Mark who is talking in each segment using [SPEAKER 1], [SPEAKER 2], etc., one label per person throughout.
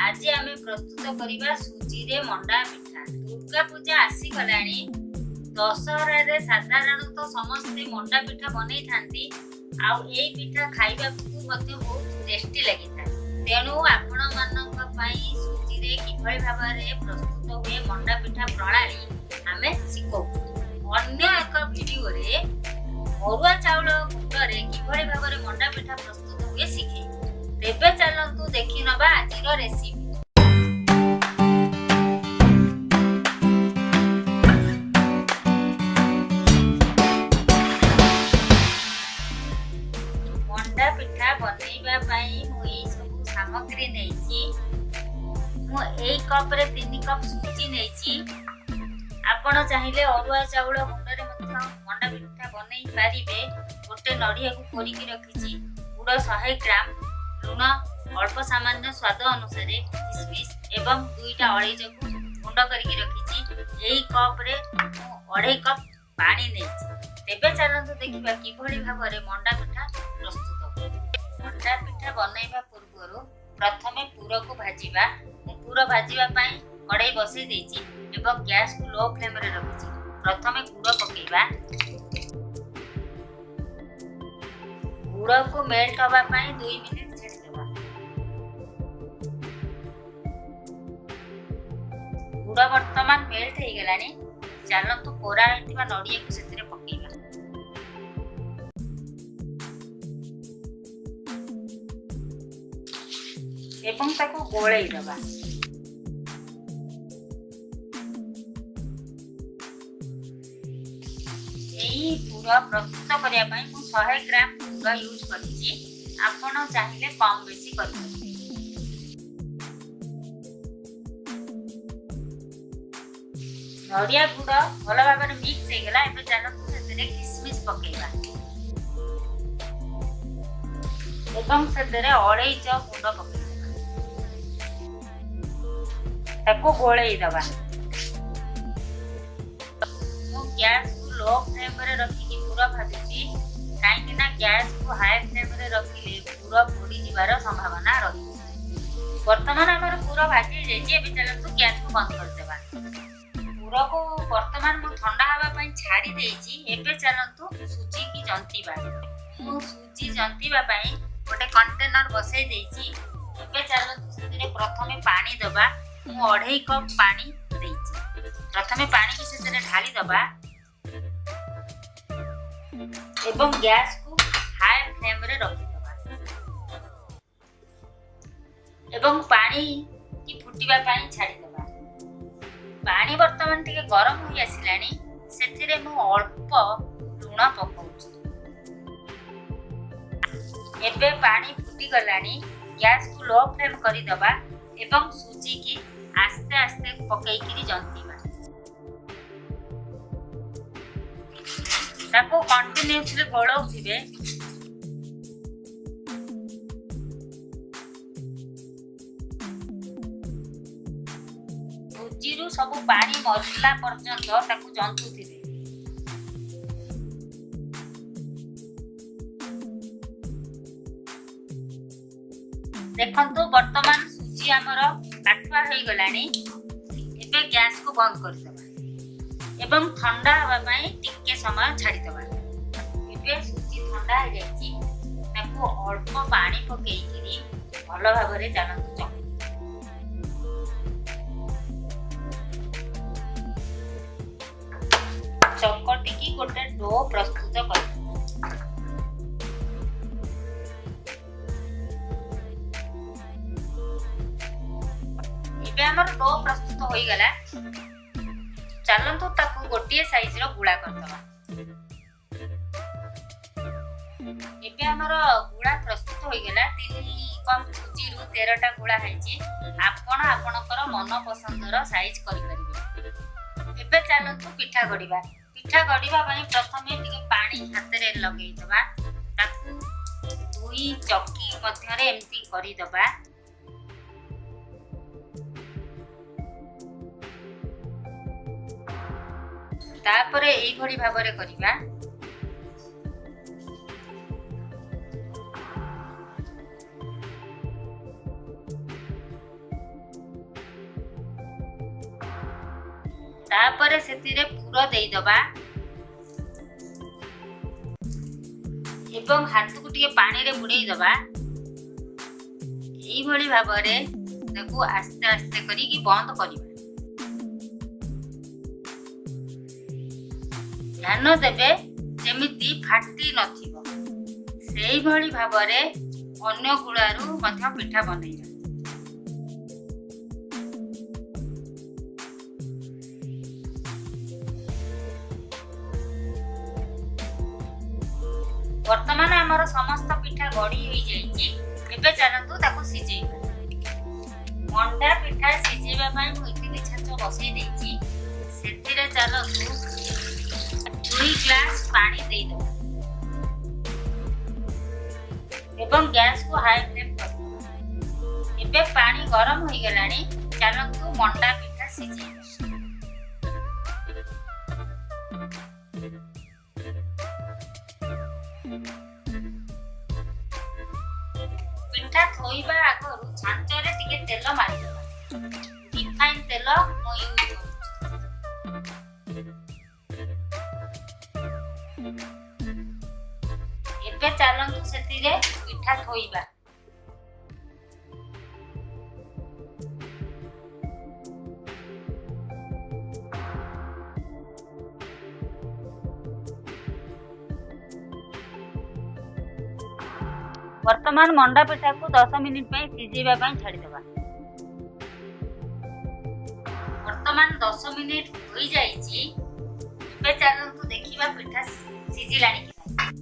[SPEAKER 1] आज आमे प्रस्तुत करिबा सुजी रे मंडा पिठा। दुर्गा पूजा आसी गलानी। दशहरा रे साधारणतः समस्ते मंडा पिठा बनै थांती। आउ एई पिठा खाइबा मध्ये बहुत टेस्टी लागिता। तेणु आपण मानक पई सुजी रे किभଳି भाबरे प्रस्तुत हुए मंडा पिठा प्रणाली आमे सिखौ। अन्य एक वीडियो रे अरुआ चाउल गुंडरे किभଳି भाबरे मंडा पिठा प्रस्तुत हुए सिखे। तेबे चलंतु देखि नबा आजिर रेसिपी। मंडा पिठा बनैबा पई मु एई सब सामग्री नेछि। मु 1 कप रे 3 कप सुजी नेछि। आपण चाहिले अरुआ चाउल गुंडरे मध्य मंडा पिठा बनै पारिबे। गोटे नडिया को कोरिकी रखिछि। गुड़ 100 ग्राम, लुण अल्प सामान्य स्वाद अनुसार, किशमिश एवं 2टा अलैच को गुंड करके रखिछि। एई कप रे 2.5 कप पानी नेछि। तेबे चलंतु देखिबा किभଳି भाबरे मंडा पिठा प्रस्तुत हो। मंडा पिठा बनैबा पूर्वरु प्रथमे पूर को भाजिबा। पूर भाजिबा पई कढ़ाई बसै देछि एवं गैस को लो फ्लेम रे रखिछि। प्रथमे गुड़ पकेइबा। गुड़ को मेल्ट होबा पई 2 मिनिट छाडी देबा। गुड़ वर्तमान मेल्ट हो गलानी। चलंतु कोरा हेतिबा नडिया को सेतिरे पकेइबा। एवं ताको गोळेई दबा। एई पूरा प्रस्तुत करिया पई मु 100 ग्राम गुड़ यूज करिछि। आपण चाहिले कम बेसी करि। नडिया गुड़ भल भाबरे मिक्स हे गेला। एबे चलंतु सेतिरे किशमिश पकेइबा एवं सेतिरे अलैच गुंड पकेइबा। ताको गोळेई दबा। मु गैस को लो फ्लेम रे रखिकी पूरा भाजुची। काहेकि ना गैस को हाई फ्लेम रे रखिले पूरा पोड़ी जिबार संभावना रही। वर्तमान हमर पूरा भाजी जेछि। एबे चलंतु गैस को बंद कर देबा। पूरा को वर्तमान मु ठंडा हवा पई छाडी देछि। एबे चलंतु सुजी की जंतीबा। मु सुजी जंतीबा पई गोटे कंटेनर बसै देछि। एबे चलंतु सेतिरे प्रथमे पानी दबा। मु 2.5 कप पानी देछि। प्रथमे पानी की सेतिरे ढाली दबा एवं गैस को हाई फ्लेम रे रखि दबा एवं पानी की फुटिबा पई छाडी दबा। पानी वर्तमान टिके गरम होई आसिलानी। सेथिरे मु अल्प लुण पकाउछि। एबे पानी फुटी गलानी। गैस को लो फ्लेम करि दबा एवं सुजी की आस्ते आस्ते पकई किरी जंतीबा। ताको कंटीन्यूअसली गोळौथिबे। सुजीरु सब पानी मरला पर्यंत ताको जंतुथिबे। देखंतु वर्तमान सुजी हमर काठवा होई गलानी। एबे गैस को बंद कर देबा एवं ठंडा हवा पई टिके समय छाडी देबा। एबे सुजी ठंडा हो जायछि। ताको अल्प पानी पकेई किरी भलो भाबरे जानंतु चकटी की गोटे डो प्रस्तुत कर। एबे हमर डो प्रस्तुत होई गला। चलंतु ताकू गोटिए साइज रो गुळा करदबा। एबे हमर गुळा प्रस्तुत होई गला। 3 कप सुजी रु 13टा गुळा हैछि। आपण आपणकर मन पसंदर साइज करि परिबे। एबे चलंतु पिठा गडिबा। पिठा गडिबा पई प्रथमे टिके पानी हाथ रे लगेई दबा। ताकू 2 चक्की मध्य रे एम्ति करि दबा। तापरे एई भଳି भाबरे करिबा। तापरे सेतिरे पुर देई दबा एवं हाथ को टिके पानी रे बुड़ेई दबा। एई भली भाबरे ताकू आस्ते आस्ते करी कि बंद करिबा। ध्यान देबे जेमिति फाटी नथिबो सेई भली भाबरे अन्य गुड़ारू मध्य पिठा बनेइबा। वर्तमान आमर समस्त पिठा गड़ी हो जाइए। एबे चलतु ताकू सिझेइबा। मंडा पिठा सिझेइबा पई मु इडली छांच बसई देइछि। सेथिरे चलतु 2 ग्लास पानी देई दो एवं गैस को हाई फ्लेम कर दो। एबे पानी गरम हो गलानी। चलतु मंडा पिठा सिझेइबा। पिठा थोइबा आगरु छांचरे टिके तेल मारि दबा। रिफाइन तेल मु यूज करूछि। एबे चलंतु सेतिरे पिठा थोइबा। वर्तमान मंडा पिठा को 10 मिनिट पे सिझेबा पई छाडी देबा। वर्तमान 10 मिनिट होई जाईची। एबे चलंतु देखिबा पिठा सिझिलानी कि नाही।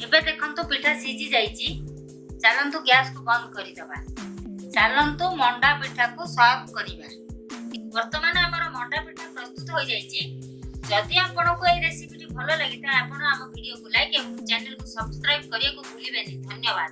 [SPEAKER 1] एबे देखंतु पिठा सिझी जाईची। चलंतु गैस को बंद करि देबा। चलंतु मंडा पिठा को सर्व करिबा। वर्तमान हमर मंडा पिठा प्रस्तुत हो जाईची। जदि आपनको ए रेसिपी भल लगी तो आपण आम वीडियो को लाइक एवं चैनल को सब्सक्राइब करिया को भूलिबेनी। धन्यवाद।